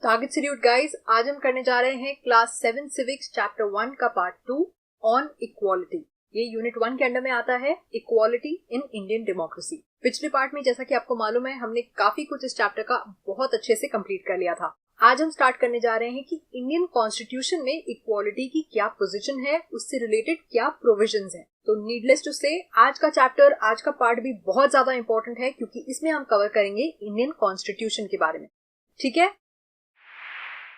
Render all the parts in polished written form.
Target salute guys, आज हम करने जा रहे हैं क्लास 7 सिविक्स चैप्टर 1 का पार्ट 2 ऑन इक्वालिटी। ये यूनिट 1 के अंडर में आता है, इक्वालिटी इन इंडियन डेमोक्रेसी। पिछले पार्ट में जैसा कि आपको मालूम है, हमने काफी कुछ इस चैप्टर का बहुत अच्छे से कंप्लीट कर लिया था। आज हम स्टार्ट करने जा रहे हैं कि इंडियन कॉन्स्टिट्यूशन में इक्वालिटी की क्या पोजीशन है, उससे रिलेटेड क्या प्रोविजंस हैं। तो नीडलेस टू से आज का चैप्टर, आज का पार्ट भी बहुत ज्यादा इंपॉर्टेंट है, क्योंकि इसमें हम कवर करेंगे इंडियन कॉन्स्टिट्यूशन के बारे में। ठीक है,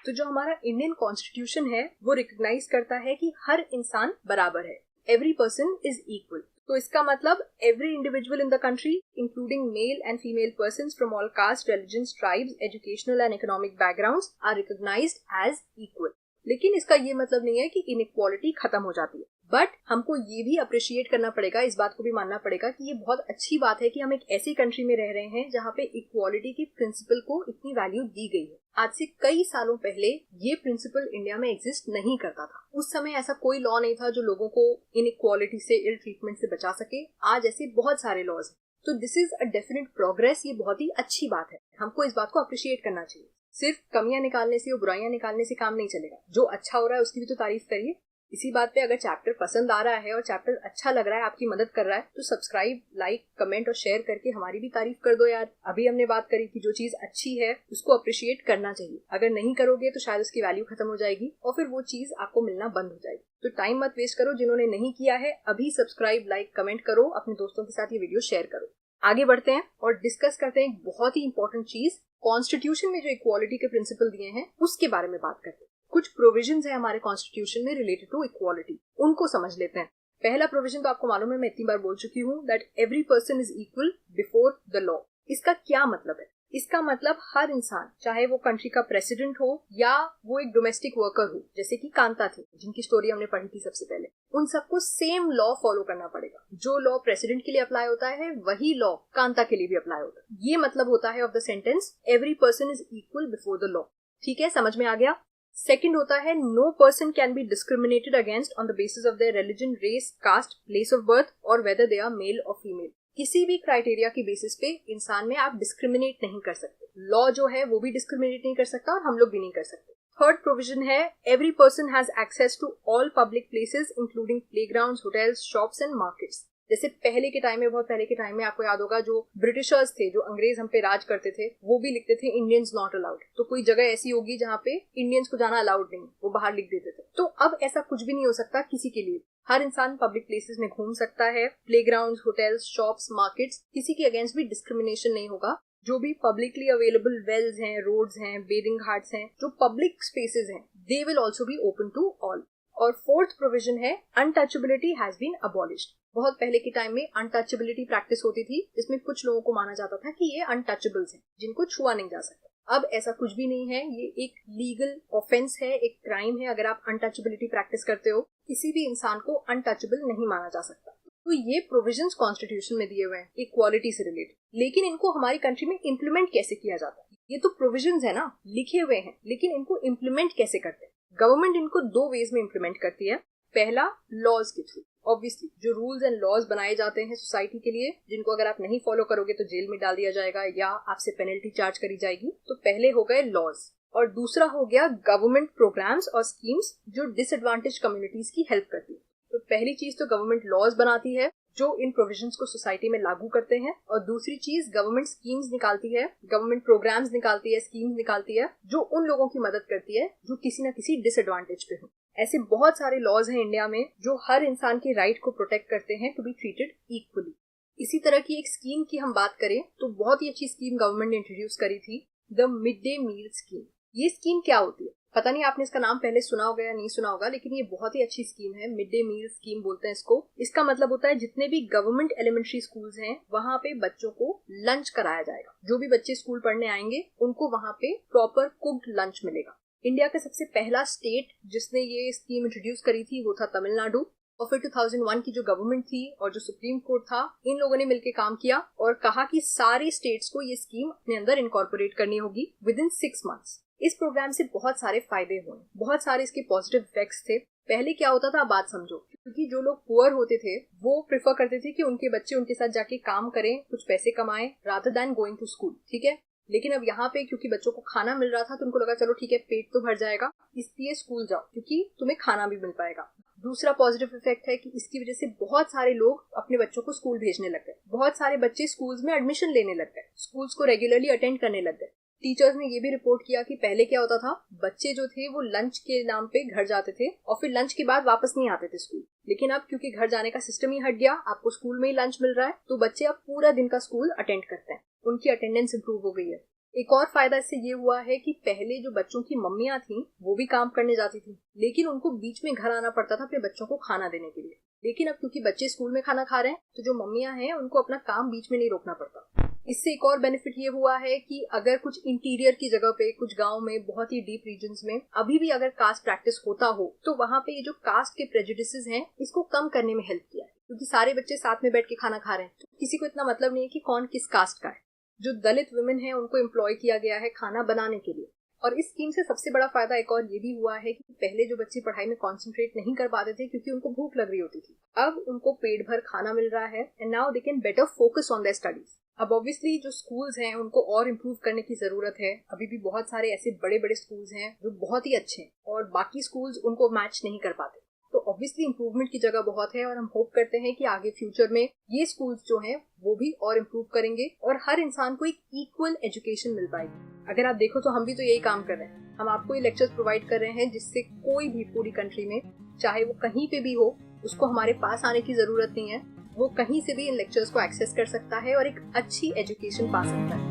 तो जो हमारा इंडियन कॉन्स्टिट्यूशन है वो रिकॉग्नाइज करता है कि हर इंसान बराबर है, एवरी पर्सन इज इक्वल। तो इसका मतलब every individual in the country including male and female persons from all caste, religions, tribes, educational and economic backgrounds are recognised as equal. लेकिन इसका ये मतलब नहीं है कि इनइक्वालिटी खत्म हो जाती है, बट हमको ये भी अप्रिशिएट करना पड़ेगा, इस बात को भी मानना पड़ेगा कि ये बहुत अच्छी बात है कि हम एक ऐसी कंट्री में रह रहे हैं जहाँ पे इक्वालिटी के प्रिंसिपल को इतनी वैल्यू दी गई है। आज से कई सालों पहले ये प्रिंसिपल इंडिया में एग्जिस्ट नहीं करता था। उस समय ऐसा कोई लॉ नहीं था जो लोगों को इनइक्वालिटी से, इल ट्रीटमेंट से बचा सके। आज ऐसे बहुत सारे लॉज हैं, तो this is a definite progress. ये बहुत ही अच्छी बात है, हमको इस बात को अप्रिशिएट करना चाहिए। सिर्फ कमियां निकालने से और बुराइयां निकालने से काम नहीं चलेगा। जो अच्छा हो रहा है उसकी भी तो तारीफ करिए। इसी बात पे अगर चैप्टर पसंद आ रहा है और चैप्टर अच्छा लग रहा है, आपकी मदद कर रहा है, तो सब्सक्राइब, लाइक, कमेंट और शेयर करके हमारी भी तारीफ कर दो यार। अभी हमने बात करी कि जो चीज अच्छी है उसको अप्रिशिएट करना चाहिए। अगर नहीं करोगे तो शायद उसकी वैल्यू खत्म हो जाएगी और फिर वो चीज आपको मिलना बंद हो जाएगी। तो टाइम मत वेस्ट करो। जिन्होंने नहीं किया है अभी सब्सक्राइब, लाइक, कमेंट करो, अपने दोस्तों के साथ ये वीडियो शेयर करो। आगे बढ़ते हैं और डिस्कस करते हैं एक बहुत ही इंपॉर्टेंट चीज, कॉन्स्टिट्यूशन में जो इक्वालिटी के प्रिंसिपल दिए हैं उसके बारे में बात करते हैं। कुछ प्रोविजंस है हमारे कॉन्स्टिट्यूशन में रिलेटेड टू इक्वालिटी, उनको समझ लेते हैं। पहला प्रोविजन तो आपको मालूम है, मैं इतनी बार बोल चुकी हूँ, that every person is equal before the law. इसका क्या मतलब है? इसका मतलब हर इंसान, चाहे वो कंट्री का प्रेसिडेंट हो या वो एक डोमेस्टिक वर्कर हो, जैसे कि कांता थे जिनकी स्टोरी हमने पढ़ी थी सबसे पहले, उन सबको सेम लॉ फॉलो करना पड़ेगा। जो लॉ प्रेसिडेंट के लिए अप्लाई होता है वही लॉ कांता के लिए भी अप्लाई होता है। ये मतलब होता है of the sentence every person is equal before the law. ठीक है, समझ में आ गया। सेकेंड होता है no person can be discriminated against on the basis of their religion, race, caste, place of birth और वेदर दे आर मेल और फीमेल। किसी भी क्राइटेरिया की बेसिस पे इंसान में आप डिस्क्रिमिनेट नहीं कर सकते। लॉ जो है वो भी डिस्क्रिमिनेट नहीं कर सकता और हम लोग भी नहीं कर सकते। थर्ड प्रोविजन है every person has access to all public places including playgrounds, hotels, shops and markets. जैसे पहले के टाइम में, बहुत पहले के टाइम में आपको याद होगा, जो ब्रिटिशर्स थे, जो अंग्रेज हम पे राज करते थे, वो भी लिखते थे इंडियंस नॉट अलाउड। तो कोई जगह ऐसी होगी जहाँ पे इंडियंस को जाना अलाउड नहीं, वो बाहर लिख देते थे। तो अब ऐसा कुछ भी नहीं हो सकता किसी के लिए। हर इंसान पब्लिक प्लेसेस में घूम सकता है। प्लेग्राउंड्स, होटल्स, शॉप्स, मार्केट्स, किसी के अगेंस्ट भी डिस्क्रिमिनेशन नहीं होगा। जो भी पब्लिकली अवेलेबल वेल्स हैं, रोड्स हैं, बेदिंग घाट्स हैं, जो पब्लिक स्पेसेस हैं, they will also be open to all. और फोर्थ प्रोविजन है अनटचेबिलिटी हैज बीन अबॉलिश्ड। बहुत पहले के टाइम में अनटचेबिलिटी प्रैक्टिस होती थी, जिसमें कुछ लोगों को माना जाता था कि ये अनटचेबल्स हैं, जिनको छुआ नहीं जा सकता। अब ऐसा कुछ भी नहीं है। ये एक लीगल ऑफेंस है, एक क्राइम है अगर आप अनटचेबिलिटी प्रैक्टिस करते हो। किसी भी इंसान को अनटचेबल नहीं माना जा सकता। तो ये प्रोविजंस कॉन्स्टिट्यूशन में दिए हुए हैं इक्वालिटी से रिलेटेड। लेकिन इनको हमारी कंट्री में इम्प्लीमेंट कैसे किया जाता है? ये तो प्रोविजंस है ना, लिखे हुए हैं, लेकिन इनको इम्प्लीमेंट कैसे करते हैं? गवर्नमेंट इनको दो वेज में इम्प्लीमेंट करती है। पहला, लॉज के थ्रू। ऑब्वियसली जो रूल्स एंड लॉज बनाए जाते हैं सोसाइटी के लिए, जिनको अगर आप नहीं फॉलो करोगे तो जेल में डाल दिया जाएगा या आपसे पेनल्टी चार्ज करी जाएगी। तो पहले हो गए लॉज, और दूसरा हो गया गवर्नमेंट प्रोग्राम्स और स्कीम्स जो डिसएडवांटेज कम्युनिटीज की हेल्प करती है। तो पहली चीज तो गवर्नमेंट लॉज बनाती है जो इन प्रोविजंस को सोसाइटी में लागू करते हैं, और दूसरी चीज गवर्नमेंट स्कीम्स निकालती है, गवर्नमेंट प्रोग्राम्स निकालती है, स्कीम्स निकालती है जो उन लोगों की मदद करती है जो किसी न किसी डिसएडवांटेज पे हो। ऐसे बहुत सारे लॉज हैं इंडिया में जो हर इंसान के राइट को प्रोटेक्ट करते हैं टू बी ट्रीटेड इक्वली। इसी तरह की एक स्कीम की हम बात करें तो बहुत ही अच्छी स्कीम गवर्नमेंट ने इंट्रोड्यूस करी थी, the mid day meal scheme. ये स्कीम क्या होती है? पता नहीं आपने इसका नाम पहले सुना होगा या नहीं सुना होगा, लेकिन ये बहुत ही अच्छी स्कीम है। मिड डे मील स्कीम बोलते हैं इसको। इसका मतलब होता है जितने भी गवर्नमेंट एलिमेंट्री स्कूल्स हैं वहां पे बच्चों को लंच कराया जाएगा। जो भी बच्चे स्कूल पढ़ने आएंगे उनको वहां पे प्रॉपर कुक्ड लंच मिलेगा। इंडिया का सबसे पहला स्टेट जिसने ये स्कीम इंट्रोड्यूस करी थी वो था तमिलनाडु। और फिर 2001 की जो गवर्नमेंट थी और जो सुप्रीम कोर्ट था, इन लोगों ने मिलकर काम किया और कहा कि सारे स्टेट्स को ये स्कीम अपने अंदर इनकॉर्पोरेट करनी होगी विद इन 6 मंथ्स। इस प्रोग्राम से बहुत सारे फायदे हुए, बहुत सारे इसके पॉजिटिव इफेक्ट्स थे। पहले क्या होता था बात समझो, क्योंकि जो लोग पुअर होते थे वो प्रेफर करते थे कि उनके बच्चे उनके साथ जाके काम करें, कुछ पैसे कमाएं, rather than going to school. ठीक है, लेकिन अब यहाँ पे क्योंकि बच्चों को खाना मिल रहा था तो उनको लगा चलो ठीक है, पेट तो भर जाएगा, इसलिए स्कूल जाओ क्योंकि तुम्हें खाना भी मिल पाएगा। दूसरा पॉजिटिव इफेक्ट है कि इसकी वजह से बहुत सारे लोग अपने बच्चों को स्कूल भेजने लग गए। बहुत सारे बच्चे स्कूल्स में एडमिशन लेने लग गए, स्कूल्स को रेगुलरली अटेंड करने लग गए। टीचर्स ने ये भी रिपोर्ट किया कि पहले क्या होता था, बच्चे जो थे वो लंच के नाम पे घर जाते थे और फिर लंच के बाद वापस नहीं आते थे स्कूल। लेकिन अब क्योंकि घर जाने का सिस्टम ही हट गया, आपको स्कूल में ही लंच मिल रहा है, तो बच्चे अब पूरा दिन का स्कूल अटेंड करते हैं, उनकी अटेंडेंस इंप्रूव हो गई है। एक और फायदा इससे ये हुआ है कि पहले जो बच्चों की मम्मियां थी वो भी काम करने जाती थी, लेकिन उनको बीच में घर आना पड़ता था अपने बच्चों को खाना देने के लिए। लेकिन अब क्योंकि बच्चे स्कूल में खाना खा रहे हैं तो जो मम्मियां हैं उनको अपना काम बीच में नहीं रोकना पड़ता। इससे एक और बेनिफिट ये हुआ है कि अगर कुछ इंटीरियर की जगह पे, कुछ गांव में, बहुत ही डीप रीजन्स में अभी भी अगर कास्ट प्रैक्टिस होता हो तो वहां पे ये जो कास्ट के प्रेजुडिसेस हैं इसको कम करने में हेल्प किया है, क्योंकि सारे बच्चे साथ में बैठ के खाना खा रहे हैं तो किसी को इतना मतलब नहीं है कि कौन किस कास्ट का है। जो दलित वुमेन है उनको एम्प्लॉय किया गया है खाना बनाने के लिए। और इस स्कीम से सबसे बड़ा फायदा एक और ये भी हुआ है कि पहले जो बच्चे पढ़ाई में कंसंट्रेट नहीं कर पाते थे क्योंकि उनको भूख लग रही होती थी, अब उनको पेट भर खाना मिल रहा है and now they can better focus on their studies. अब ऑब्वियसली जो स्कूल्स हैं उनको और इम्प्रूव करने की जरूरत है। अभी भी बहुत सारे ऐसे बड़े बड़े स्कूल्स हैं जो बहुत ही अच्छे हैं और बाकी स्कूल्स उनको मैच नहीं कर पाते, तो ऑब्वियसली इम्प्रूवमेंट की जगह बहुत है और हम होप करते हैं कि आगे फ्यूचर में ये स्कूल्स जो हैं वो भी और इम्प्रूव करेंगे और हर इंसान को एक इक्वल एजुकेशन मिल पाएगी। अगर आप देखो तो हम भी तो यही काम कर रहे हैं, हम आपको ये लेक्चर्स प्रोवाइड कर रहे हैं जिससे कोई भी पूरी कंट्री में, चाहे वो कहीं पे भी हो, उसको हमारे पास आने की जरूरत नहीं है, वो कहीं से भी इन लेक्चर्स को एक्सेस कर सकता है और एक अच्छी एजुकेशन पा सकता है।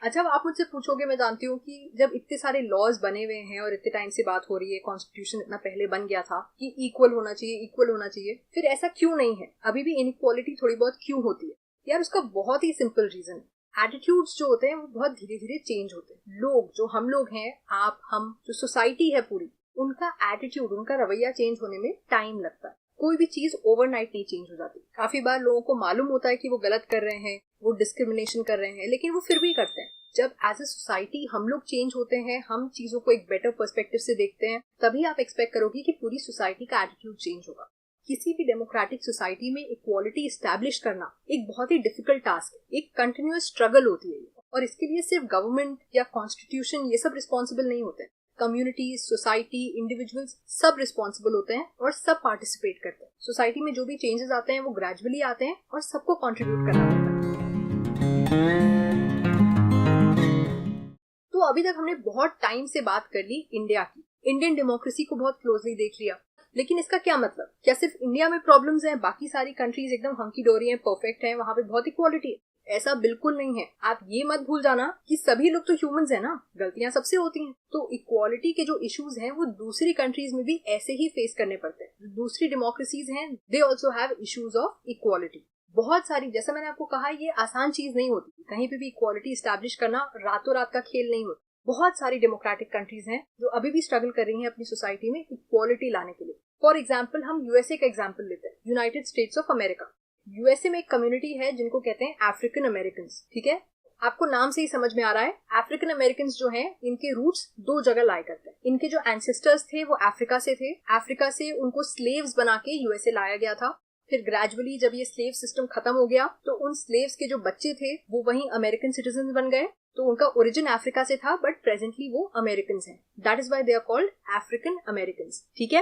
अच्छा, अब आप मुझसे पूछोगे, मैं जानती हूँ कि जब इतने सारे लॉज बने हुए हैं और इतने टाइम से बात हो रही है, कॉन्स्टिट्यूशन इतना पहले बन गया था कि इक्वल होना चाहिए, इक्वल होना चाहिए, फिर ऐसा क्यों नहीं है, अभी भी इनइक्वालिटी थोड़ी बहुत क्यों होती है? यार उसका बहुत ही सिंपल रीजन है, एटीट्यूड्स जो होते हैं वो बहुत धीरे धीरे चेंज होते हैं। लोग, जो हम लोग हैं, आप, हम, जो सोसाइटी है पूरी, उनका एटीट्यूड, उनका रवैया चेंज होने में टाइम लगता है। कोई भी चीज ओवरनाइट नहीं चेंज हो जाती। काफी बार लोगों को मालूम होता है कि वो गलत कर रहे हैं, वो डिस्क्रिमिनेशन कर रहे हैं, लेकिन वो फिर भी करते हैं। जब एज ए सोसाइटी हम लोग चेंज होते हैं, हम चीजों को एक बेटर पर्सपेक्टिव से देखते हैं, तभी आप एक्सपेक्ट करोगे कि पूरी सोसाइटी का एटीट्यूड चेंज होगा। किसी भी डेमोक्रेटिक सोसाइटी में इक्वालिटी एस्टैब्लिश करना एक बहुत ही डिफिकल्ट टास्क है, एक कंटिन्यूअस स्ट्रगल होती है और इसके लिए सिर्फ गवर्नमेंट या कॉन्स्टिट्यूशन ये सब रिस्पॉन्सिबल नहीं होते हैं। कम्युनिटीज, सोसाइटी, इंडिविजुअल्स सब रिस्पॉन्सिबल होते हैं और सब पार्टिसिपेट करते हैं। सोसाइटी में जो भी चेंजेस आते हैं वो ग्रेजुअली आते हैं और सबको कंट्रीब्यूट करना पड़ता है। तो अभी तक हमने बहुत टाइम से बात कर ली इंडिया की, इंडियन डेमोक्रेसी को बहुत क्लोजली देख लिया, लेकिन इसका क्या मतलब? क्या सिर्फ इंडिया में प्रॉब्लम्स हैं, बाकी सारी कंट्रीज एकदम हंकी डोरी हैं, परफेक्ट हैं, वहां पे बहुत इक्वालिटी है? ऐसा बिल्कुल नहीं है। आप ये मत भूल जाना कि सभी लोग तो ह्यूमंस हैं ना, गलतियां सबसे होती हैं। तो इक्वालिटी के जो इश्यूज हैं वो दूसरी कंट्रीज में भी ऐसे ही फेस करने पड़ते हैं। दूसरी डेमोक्रेसीज हैं, they also have issues of equality. बहुत सारी, जैसा मैंने आपको कहा, ये आसान चीज नहीं होती, कहीं पे भी इक्वालिटी एस्टैब्लिश करना रातों रात का खेल नहीं होता। बहुत सारी डेमोक्रेटिक कंट्रीज हैं जो अभी भी स्ट्रगल कर रही हैं अपनी सोसाइटी में इक्वालिटी लाने के लिए। फॉर एग्जाम्पल, हम यूएसए का एग्जाम्पल लेते हैं, United states of America. USA में एक कम्युनिटी है जिनको कहते हैं अफ्रीकन अमेरिकन। ठीक है, आपको नाम से ही समझ में आ रहा है, अफ्रीकन अमेरिकन जो हैं इनके रूट्स दो जगह लाया करते हैं। इनके जो एंसेस्टर्स थे वो अफ्रीका से थे, अफ्रीका से उनको स्लेव्स बना के यूएसए लाया गया था। फिर ग्रेजुअली जब ये स्लेव सिस्टम खत्म हो गया तो उन स्लेव्स के जो बच्चे थे वो वहीं अमेरिकन सिटीजन बन गए। तो उनका ओरिजिन अफ्रीका से था बट प्रेजेंटली वो अमेरिकन हैं। That is why they are called African American. ठीक है,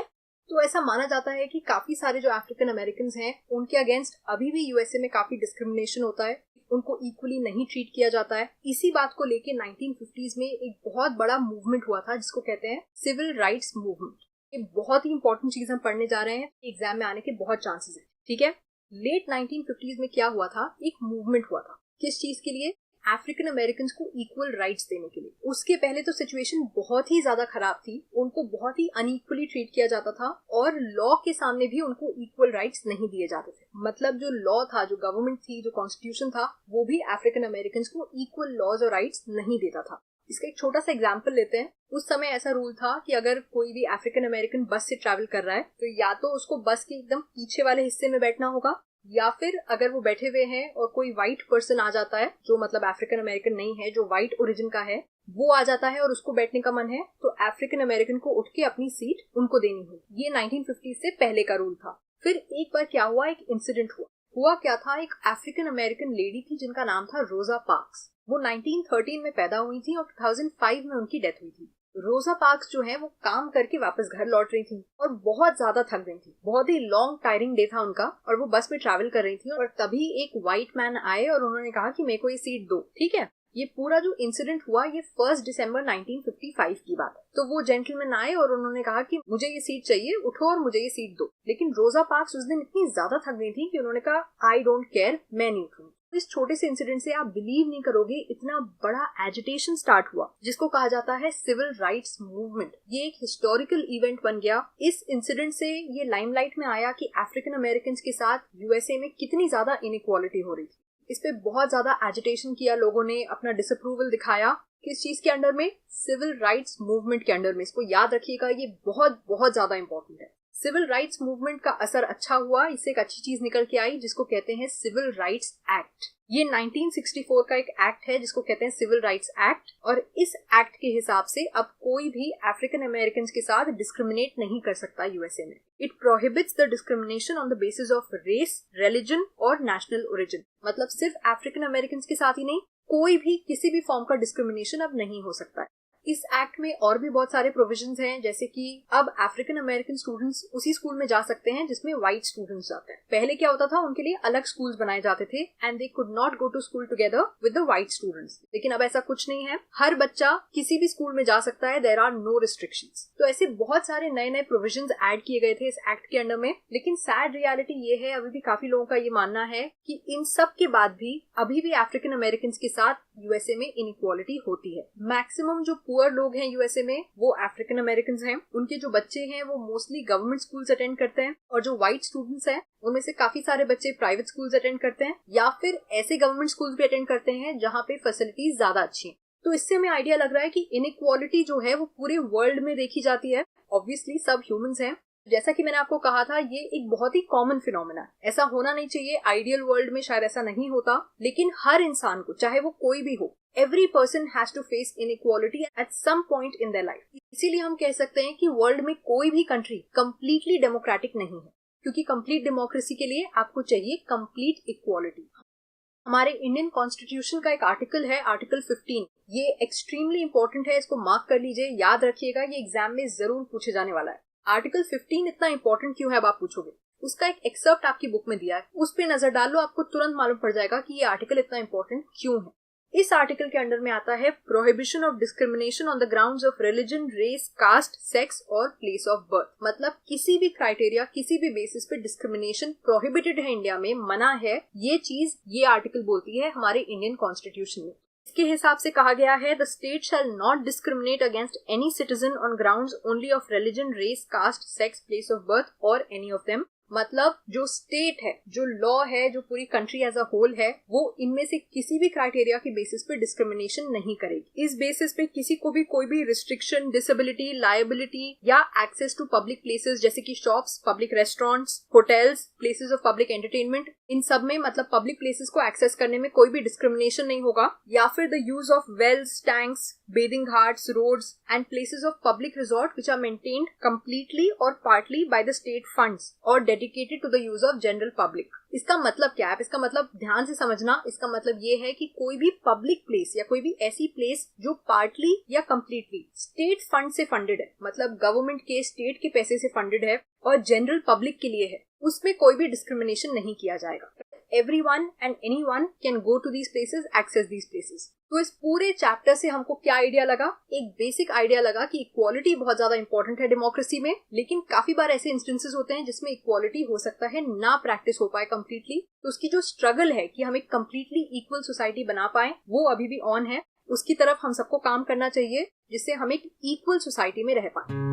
तो ऐसा माना जाता है कि काफी सारे जो अफ्रीकन अमेरिकन हैं उनके अगेंस्ट अभी भी यूएसए में काफी डिस्क्रिमिनेशन होता है, उनको इक्वली नहीं ट्रीट किया जाता है। इसी बात को लेके 1950s में एक बहुत बड़ा मूवमेंट हुआ था जिसको कहते हैं सिविल राइट्स मूवमेंट। ये बहुत ही इंपॉर्टेंट चीज हम पढ़ने जा रहे हैं, एग्जाम में आने के बहुत चांसेस है। ठीक है, लेट 1950s में क्या हुआ था, एक मूवमेंट हुआ था। किस चीज के लिए? अफ्रीकन अमेरिकन को इक्वल राइट्स देने के लिए। उसके पहले तो सिचुएशन बहुत ही ज्यादा खराब थी, उनको बहुत ही अनइक्वली ट्रीट किया जाता था और लॉ के सामने भी उनको इक्वल राइट्स नहीं दिए जाते थे। मतलब जो लॉ था, जो गवर्नमेंट थी, जो कॉन्स्टिट्यूशन था, वो भी अफ्रीकन अमेरिकन को इक्वल लॉज और राइट्स नहीं देता था। इसका एक छोटा सा एग्जाम्पल लेते हैं। उस समय ऐसा रूल था कि अगर कोई भी अफ्रीकन अमेरिकन बस से ट्रैवल कर रहा है तो या तो उसको बस के एकदम पीछे वाले हिस्से में बैठना होगा, या फिर अगर वो बैठे हुए हैं और कोई व्हाइट पर्सन आ जाता है जो मतलब अफ्रीकन अमेरिकन नहीं है, जो व्हाइट ओरिजिन का है, वो आ जाता है और उसको बैठने का मन है तो अफ्रीकन अमेरिकन को उठ के अपनी सीट उनको देनी होगी। ये 1950 से पहले का रूल था। फिर एक बार क्या हुआ, एक इंसिडेंट हुआ क्या था, एक अफ्रीकन अमेरिकन लेडी थी जिनका नाम था रोजा पार्क्स। वो 1913 में पैदा हुई थी और 2005 में उनकी डेथ हुई थी। रोजा पार्क्स जो है वो काम करके वापस घर लौट रही थी और बहुत ज्यादा थक गई थी। बहुत ही लॉन्ग टायरिंग डे था उनका और वो बस में ट्रैवल कर रही थी और तभी एक व्हाइट मैन आए और उन्होंने कहा कि मेरे को ये सीट दो। ठीक है, ये पूरा जो इंसिडेंट हुआ ये 1 दिसंबर 1955 की बात है। तो वो जेंटलमैन आए और उन्होंने कहा कि मुझे ये सीट चाहिए, उठो और मुझे ये सीट दो। लेकिन रोजा पार्क्स उस दिन इतनी ज्यादा थक गई थी कि उन्होंने कहा आई डोंट केयर, मैं नहीं उठूंगी। इस छोटे से इंसिडेंट से आप बिलीव नहीं करोगे इतना बड़ा एजिटेशन स्टार्ट हुआ जिसको कहा जाता है सिविल राइट्स मूवमेंट। ये एक हिस्टोरिकल इवेंट बन गया। इस इंसिडेंट से ये लाइमलाइट में आया कि अफ्रीकन अमेरिकन के साथ यूएसए में कितनी ज्यादा इनइक्वालिटी हो रही थी। इस पे बहुत ज्यादा एजिटेशन किया लोगों ने, अपना डिसअप्रूवल दिखाया। किस चीज के अंडर में? सिविल राइट्स मूवमेंट के अंडर में। इसको याद रखिएगा, ये बहुत बहुत ज्यादा इंपॉर्टेंट है। सिविल राइट्स मूवमेंट का असर अच्छा हुआ, इससे एक अच्छी चीज निकल के आई जिसको कहते हैं सिविल राइट्स एक्ट। ये 1964 का एक एक्ट है जिसको कहते हैं सिविल राइट्स एक्ट। और इस एक्ट के हिसाब से अब कोई भी अफ्रीकन अमेरिकन के साथ डिस्क्रिमिनेट नहीं कर सकता यूएसए में। It prohibits the discrimination on the basis of race, religion और नेशनल ओरिजिन। मतलब सिर्फ अफ्रीकन अमेरिकन के साथ ही नहीं, कोई भी किसी भी फॉर्म का डिस्क्रिमिनेशन अब नहीं हो सकता है। इस एक्ट में और भी बहुत सारे प्रोविजंस हैं, जैसे कि अब अफ्रीकन अमेरिकन स्टूडेंट्स उसी स्कूल में जा सकते हैं जिसमें व्हाइट स्टूडेंट्स जाते हैं। पहले क्या होता था, उनके लिए अलग स्कूल्स बनाए जाते थे and they could not go to school together with the white students. लेकिन अब ऐसा कुछ नहीं है, हर बच्चा किसी भी स्कूल में जा सकता है। There are no restrictions. तो ऐसे बहुत सारे नए नए प्रोविजंस ऐड किए गए थे इस एक्ट के अंडर में। लेकिन सैड रियलिटी ये है, अभी भी काफी लोगों का ये मानना है कि इन सब के बाद भी अभी भी अफ्रीकन अमेरिकन के साथ यूएसए में इनइक्वालिटी होती है। मैक्सिमम जो पुअर लोग हैं यूएसए में वो अफ्रीकन अमेरिकन हैं। उनके जो बच्चे हैं वो मोस्टली गवर्नमेंट स्कूल्स अटेंड करते हैं और जो व्हाइट स्टूडेंट्स हैं उनमें से काफी सारे बच्चे प्राइवेट स्कूल्स अटेंड करते हैं या फिर ऐसे गवर्नमेंट स्कूल्स भी अटेंड करते हैं जहाँ पे फैसिलिटीज ज्यादा अच्छी हैं। तो इससे हमें आइडिया लग रहा है कि इनइक्वालिटी जो है वो पूरे वर्ल्ड में देखी जाती है। ऑब्वियसली सब ह्यूमंस हैं। जैसा कि मैंने आपको कहा था, ये एक बहुत ही कॉमन फिनोमेना है। ऐसा होना नहीं चाहिए, आइडियल वर्ल्ड में शायद ऐसा नहीं होता, लेकिन हर इंसान को, चाहे वो कोई भी हो, every person has to face inequality at some point in their life। इसीलिए हम कह सकते हैं कि वर्ल्ड में कोई भी कंट्री कंप्लीटली डेमोक्रेटिक नहीं है, क्योंकि कंप्लीट डेमोक्रेसी के लिए आपको चाहिए कंप्लीट इक्वालिटी। हमारे इंडियन कॉन्स्टिट्यूशन का एक आर्टिकल है, आर्टिकल 15। ये एक्सट्रीमली इंपॉर्टेंट है, इसको मार्क कर लीजिए, याद रखिएगा, ये एग्जाम में जरूर पूछे जाने वाला है। आर्टिकल 15 इतना इंपॉर्टेंट क्यों है अब आप पूछोगे। उसका एक एक्सर्प्ट आपकी बुक में दिया है, उस पे नजर डाल लो, आपको तुरंत मालूम पड़ जाएगा कि ये आर्टिकल इतना इंपॉर्टेंट क्यों है। इस आर्टिकल के अंडर में आता है prohibition of discrimination on the grounds of religion, race, caste, sex और प्लेस ऑफ बर्थ। मतलब किसी भी क्राइटेरिया, किसी भी बेसिस पे डिस्क्रिमिनेशन प्रोहिबिटेड है इंडिया में, मना है। ये चीज ये आर्टिकल बोलती है हमारे इंडियन कॉन्स्टिट्यूशन में। इसके हिसाब से कहा गया है, the state shall not discriminate against any citizen on grounds only of religion, race, caste, sex, place of birth और एनी ऑफ देम। मतलब जो स्टेट है, जो लॉ है, जो पूरी कंट्री एज अ होल है, वो इनमें से किसी भी क्राइटेरिया के बेसिस पे डिस्क्रिमिनेशन नहीं करेगी। इस बेसिस पे किसी को भी कोई भी रिस्ट्रिक्शन, डिसेबिलिटी, लायबिलिटी या एक्सेस टू पब्लिक प्लेसेस जैसे कि shops, public restaurants, hotels, places of public entertainment, इन सब में मतलब पब्लिक प्लेसेस को एक्सेस करने में कोई भी डिस्क्रिमिनेशन नहीं होगा। या फिर the use of wells, tanks, bathing ghats, roads and places of public resort which are maintained completely और partly by the state funds और dedicated to the use of general public. इसका मतलब क्या है? इसका मतलब ध्यान से समझना। इसका मतलब ये है कि कोई भी पब्लिक प्लेस या कोई भी ऐसी प्लेस जो पार्टली या कंप्लीटली स्टेट फंड से फंडेड है, मतलब गवर्नमेंट के, स्टेट के पैसे से फंडेड है और जनरल पब्लिक के लिए है, उसमें कोई भी डिस्क्रिमिनेशन नहीं किया जाएगा। Everyone and anyone can go to these places, access these places। तो इस पूरे चैप्टर से हमको क्या आइडिया लगा? एक बेसिक आइडिया लगा कि इक्वालिटी बहुत ज्यादा इंपॉर्टेंट है डेमोक्रेसी में, लेकिन काफी बार ऐसे इंस्टेंसेस होते हैं जिसमें इक्वालिटी हो सकता है ना प्रैक्टिस हो पाए कंप्लीटली। तो उसकी जो स्ट्रगल है कि हम एक कंप्लीटली इक्वल सोसाइटी बना पाए, वो अभी भी ऑन है। उसकी तरफ हम सबको काम करना चाहिए जिससे हम एक इक्वल सोसाइटी में रह पाए।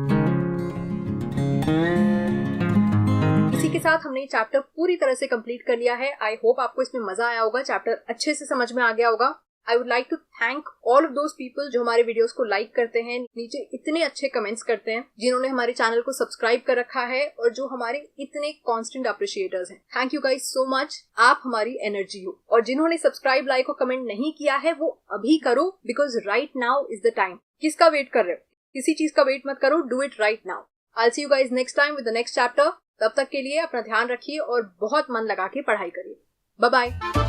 इसी के साथ हमने चैप्टर पूरी तरह से कंप्लीट कर लिया है। आई होप आपको इसमें मजा आया होगा, चैप्टर अच्छे से समझ में आ गया होगा। I would like to thank all of those people जो हमारे वीडियोस को लाइक करते हैं, नीचे इतने अच्छे कमेंट्स करते हैं, जिन्होंने हमारे चैनल को सब्सक्राइब कर रखा है और जो हमारे इतने कांस्टेंट अप्रिशिएटर्स हैं। Thank you guys so much, आप हमारी एनर्जी हो। और जिन्होंने सब्सक्राइब, लाइक और कमेंट नहीं किया है वो अभी करो, because right now is the time. किसका वेट कर रहे हो? किसी चीज का वेट मत करो, do it right now. I see you guys next time with the next chapter. तब तक के लिए अपना ध्यान रखिए और बहुत मन लगा के पढ़ाई करिए। Bye bye.